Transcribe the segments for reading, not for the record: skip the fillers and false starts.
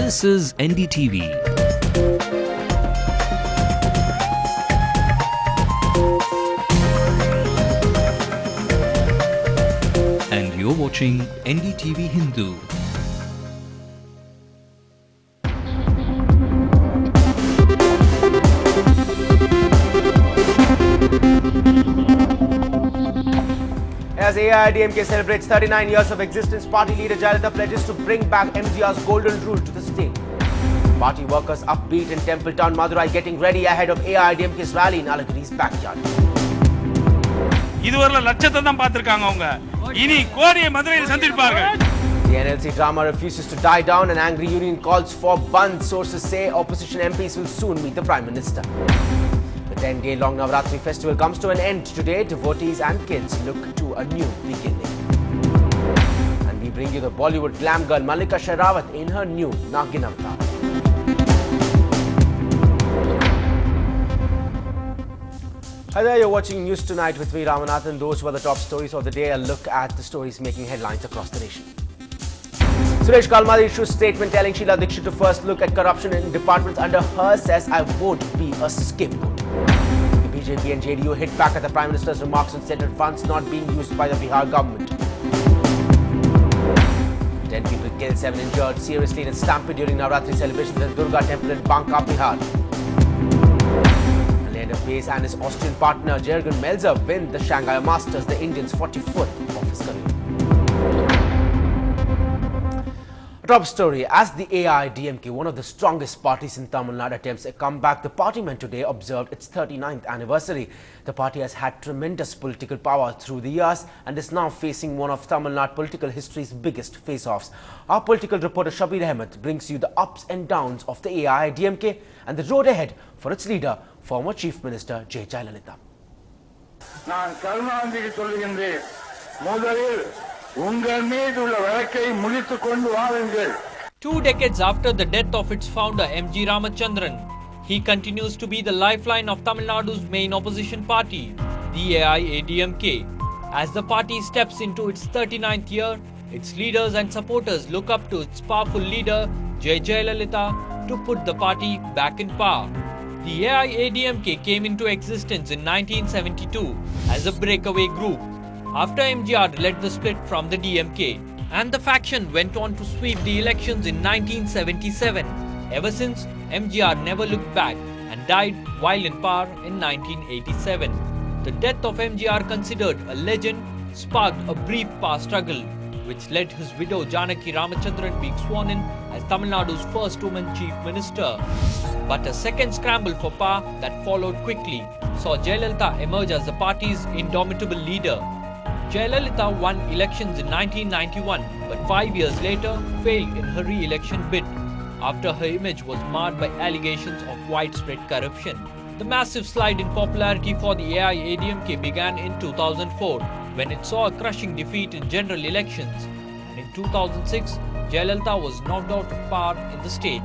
This is NDTV. And you're watching NDTV Hindu. As AIADMK celebrates 39 years of existence, party leader Jayalalitha pledges to bring back MGR's golden rule to the state. Party workers upbeat in Temple Town, Madurai, getting ready ahead of AIADMK's rally in Alagiri's backyard. The NLC drama refuses to die down and angry union calls for Bandh. Sources say opposition MPs will soon meet the Prime Minister. The 10-day-long Navratri festival comes to an end today. Devotees and kids look to a new beginning. And we bring you the Bollywood glam girl Mallika Sherawat in her new Nagin avatar. Hi there, you're watching News Tonight with me, Ramanathan. Those were the top stories of the day. A look at the stories making headlines across the nation. Suresh Kalmadi issues statement telling Sheila Dikshit to first look at corruption in departments under her, says I won't be a scapegoat. The BJP and JDU hit back at the Prime Minister's remarks on central funds not being used by the Bihar government. 10 people killed, 7 injured seriously in a stampede during Navratri celebrations at Durga Temple in Banka, Bihar. Leander Pace and his Austrian partner Jürgen Melzer win the Shanghai Masters, the Indian's 44th of his career. A top story, as the AIADMK, one of the strongest parties in Tamil Nadu, attempts a comeback, the partyman today observed its 39th anniversary. The party has had tremendous political power through the years and is now facing one of Tamil Nadu political history's biggest face-offs. Our political reporter Shabir Ahmed brings you the ups and downs of the AIADMK and the road ahead for its leader, former Chief Minister J. Jayalalitha. Two decades after the death of its founder M.G. Ramachandran, he continues to be the lifeline of Tamil Nadu's main opposition party, the AIADMK. As the party steps into its 39th year, its leaders and supporters look up to its powerful leader J. Jayalalitha to put the party back in power. The AIADMK came into existence in 1972 as a breakaway group after MGR led the split from the DMK, and the faction went on to sweep the elections in 1977. Ever since, MGR never looked back and died while in power in 1987. The death of MGR, considered a legend, sparked a brief power struggle, which led his widow Janaki Ramachandran being sworn in as Tamil Nadu's first woman Chief Minister. But a second scramble for power that followed quickly saw Jayalalitha emerge as the party's indomitable leader. Jayalalitha won elections in 1991, but 5 years later failed in her re-election bid after her image was marred by allegations of widespread corruption. The massive slide in popularity for the AIADMK began in 2004 when it saw a crushing defeat in general elections, and in 2006 Jayalalitha was knocked out of power in the state,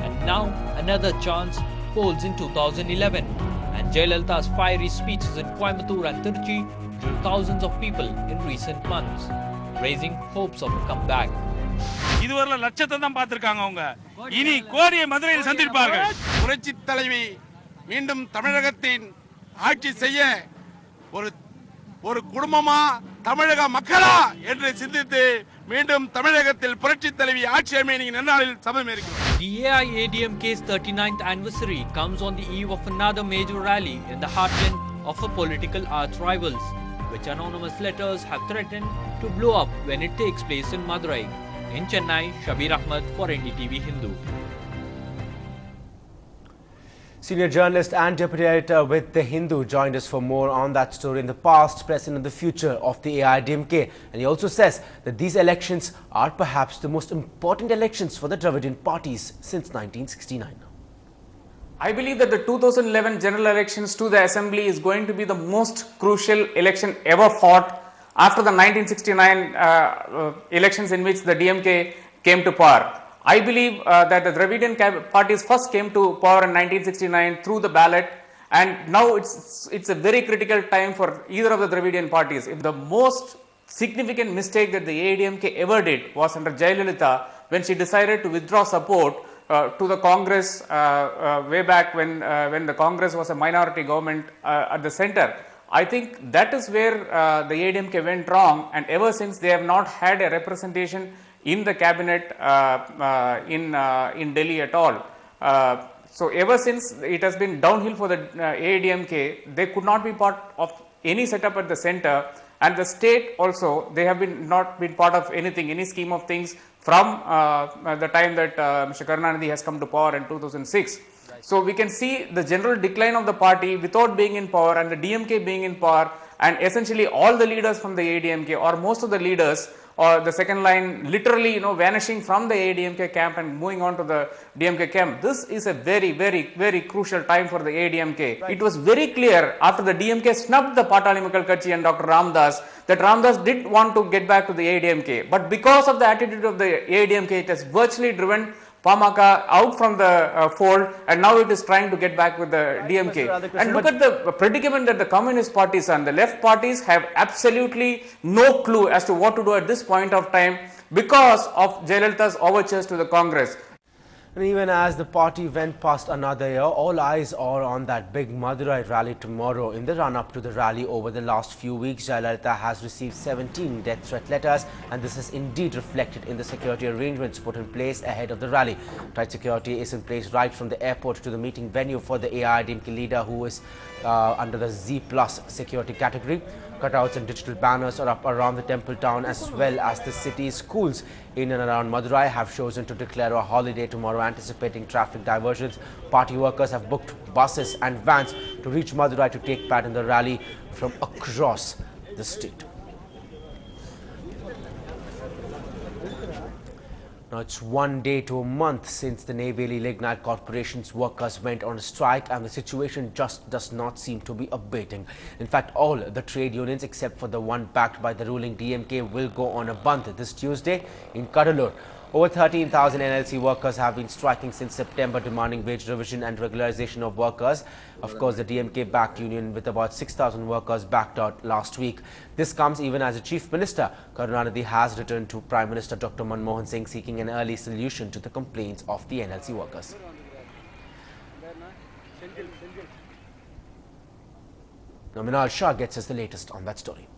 and now another chance polls in 2011, and Jayalalitha's fiery speeches in Coimbatore and Tirchi drew thousands of people in recent months, raising hopes of a comeback. இதுவரை லட்சத்தை தான் பார்த்திருக்காங்க அவங்க. இனி கோடியை மதுரையில் சந்திப்பார்கள். புரட்சி தலைவி மீண்டும் தமிழகத்தின் ஆட்சி செய்ய ஒரு குடும்பமா தமிழக மக்களா என்று சிந்தித்து மீண்டும் தமிழகத்தில் புரட்சி தலைவி ஆட்சி அமைய நன்னாளில் சபதமேற்கிறோம். The AIADMK's 39th anniversary comes on the eve of another major rally in the heartland of her political arch rivals, which anonymous letters have threatened to blow up when it takes place in Madurai. In Chennai, Shabir Ahmed for NDTV Hindu. Senior journalist and deputy editor with The Hindu joined us for more on that story in the past, present and the future of the AIADMK. And he also says that these elections are perhaps the most important elections for the Dravidian parties since 1969. I believe that the 2011 general elections to the assembly is going to be the most crucial election ever fought after the 1969 elections in which the DMK came to power. I believe that the Dravidian parties first came to power in 1969 through the ballot, and now it's a very critical time for either of the Dravidian parties. If the most significant mistake that the AIADMK ever did was under Jayalalitha, when she decided to withdraw support to the Congress way back when the Congress was a minority government at the center. I think that is where the AIADMK went wrong, and ever since they have not had a representation in the cabinet in Delhi at all. So ever since it has been downhill for the AIADMK, they could not be part of any setup at the center, and the state also, they have not been part of anything, any scheme of things from the time that Mr. Karunanidhi has come to power in 2006. So we can see the general decline of the party without being in power, and the DMK being in power, and essentially all the leaders from the AIADMK, or most of the leaders, or the second line, literally vanishing from the AIADMK camp and moving on to the DMK camp. This is a very crucial time for the AIADMK. Right. It was very clear after the DMK snubbed the Patali Makkal Katchi and Dr. Ramdas that Ramdas did want to get back to the AIADMK, but because of the attitude of the AIADMK, it has virtually driven Pamaka out from the fold, and now it is trying to get back with the DMK. And look at the predicament that the communist parties and the left parties have absolutely no clue as to what to do at this point of time because of Jayalalitha's overtures to the Congress. And even as the party went past another year, all eyes are on that big Madurai rally tomorrow. In the run-up to the rally over the last few weeks, Jayalalitha has received 17 death threat letters, and this is indeed reflected in the security arrangements put in place ahead of the rally. Tight security is in place right from the airport to the meeting venue for the AIADMK leader, who is under the Z+ security category. Cutouts and digital banners are up around the temple town, as well as the city's schools in and around Madurai have chosen to declare a holiday tomorrow, anticipating traffic diversions. Party workers have booked buses and vans to reach Madurai to take part in the rally from across the state. Now, it's 1 day to a month since the Neyveli Lignite Corporation's workers went on a strike, and the situation just does not seem to be abating. In fact, all the trade unions except for the one backed by the ruling DMK will go on a bandh this Tuesday in Cuddalore. Over 13,000 NLC workers have been striking since September, demanding wage revision and regularization of workers. Of course, the DMK-backed union with about 6,000 workers backed out last week. This comes even as the Chief Minister, Karunanidhi, has returned to Prime Minister Dr. Manmohan Singh seeking an early solution to the complaints of the NLC workers. Now, Minal Shah gets us the latest on that story.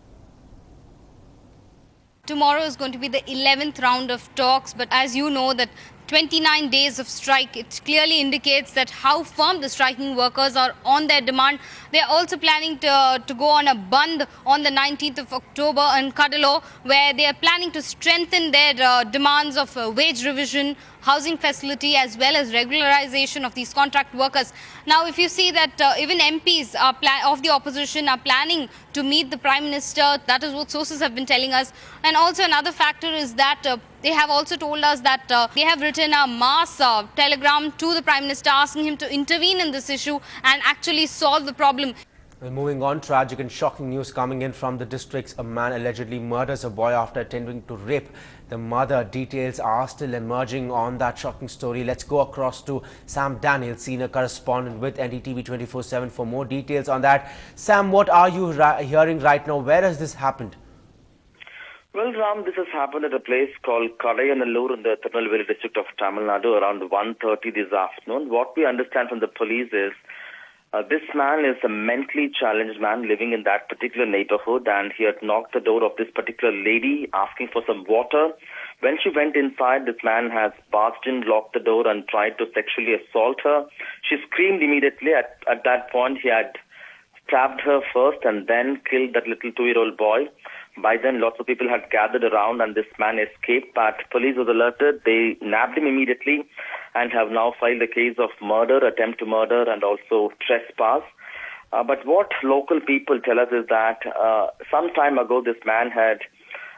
Tomorrow is going to be the 11th round of talks, but as you know that 29 days of strike, it clearly indicates that how firm the striking workers are on their demand. They are also planning to go on a bandh on the 19th of October in Cuddalore, where they are planning to strengthen their demands of wage revision, housing facility, as well as regularization of these contract workers. Now, if you see that even MPs of the opposition are planning to meet the Prime Minister, that is what sources have been telling us. And also another factor is that they have also told us that they have written a mass telegram to the Prime Minister asking him to intervene in this issue and actually solve the problem. Well, moving on, tragic and shocking news coming in from the districts. A man allegedly murders a boy after attempting to rape the mother. Details are still emerging on that shocking story. Let's go across to Sam Daniel, senior correspondent with NDTV 24/7 for more details on that. Sam, what are you hearing right now? Where has this happened? Well, Ram, this has happened at a place called Kadayanallur in the Tirunelveli district of Tamil Nadu around 1:30 this afternoon. What we understand from the police is this man is a mentally challenged man living in that particular neighborhood, and he had knocked the door of this particular lady asking for some water. When she went inside, this man has barged in, locked the door, and tried to sexually assault her. She screamed immediately. At that point, he had stabbed her first and then killed that little 2-year-old boy. By then, lots of people had gathered around and this man escaped, but police was alerted. They nabbed him immediately and have now filed a case of murder, attempt to murder, and also trespass. But what local people tell us is that some time ago, this man had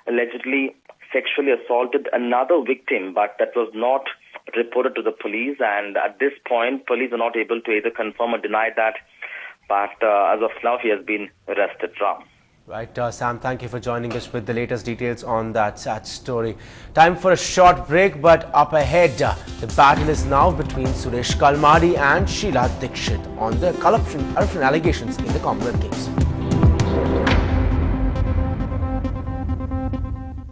allegedly sexually assaulted another victim, but that was not reported to the police. And at this point, police are not able to either confirm or deny that. But as of now, he has been arrested. Ram. Right, Sam, thank you for joining us with the latest details on that sad story. Time for a short break, but up ahead, the battle is now between Suresh Kalmari and Sheila Dikshit on the corruption allegations in the Commonwealth Games.